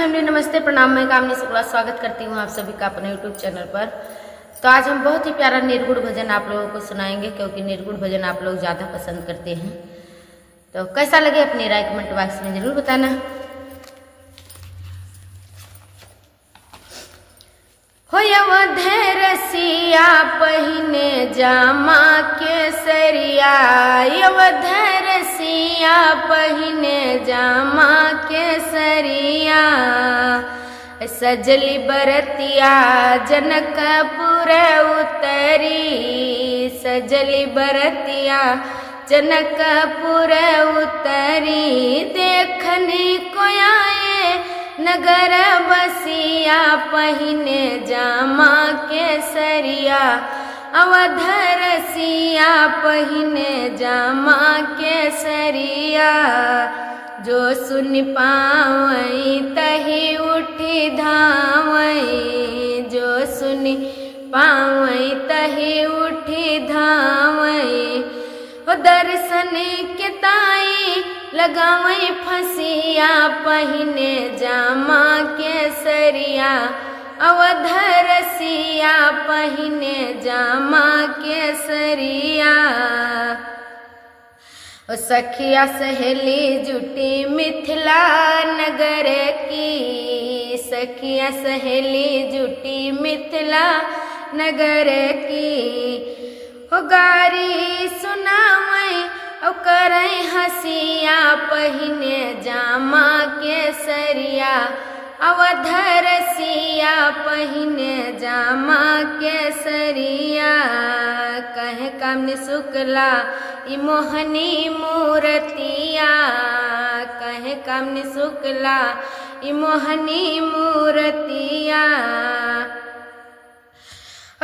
Family, नमस्ते, प्रणाम। मैं कामनी शुक्ला स्वागत करती हूँ आप सभी का अपने यूट्यूब चैनल पर। तो आज हम बहुत ही प्यारा निर्गुण भजन आप लोगों को सुनाएंगे, क्योंकि निर्गुण भजन आप लोग ज़्यादा पसंद करते हैं। तो कैसा लगे अपनी राय कमेंट बॉक्स में ज़रूर बताना। हो रसिया पहिने जामा केसरिया, रसिया पहिने जामा केसरिया, सजली बरतिया जनकपुर उतरी, सजली बरतिया जनकपुर उतरी, देखने को आए नगर बसिया पहिने जामा केसरिया, रसिया पहिने जामा केसरिया, जो सुन पावई तही उठी धावई, जो सुन पावई तही उठी धावई, दर्शन के ताई लगावई फसिया पहिने जामा केसरिया, रसिया पहिने जामा केसरिया, सखिया सहेली जुटी मिथिला नगर की, सखिया सहेली जुटी मिथिला नगर की, गारी सुनावई करई हसिया पहिने जामा केसरिया, रसिया पहिने जामा केसरिया, कहे कामनी शुक्ला ई मोहनी मूर्तिया, कहे कामनी शुक्ला ई मोहनी मूर्तिया,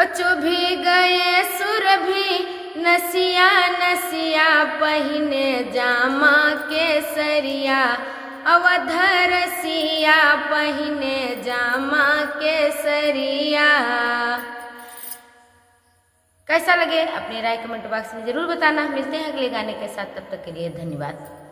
चुभी गए सुर भी नसिया नसिया पहिने जामा केसरिया, रसिया पहिने जामा केसरिया। कैसा लगे अपनी राय कमेंट बॉक्स में जरूर बताना। मिलते हैं अगले गाने के साथ, तब तक के लिए धन्यवाद।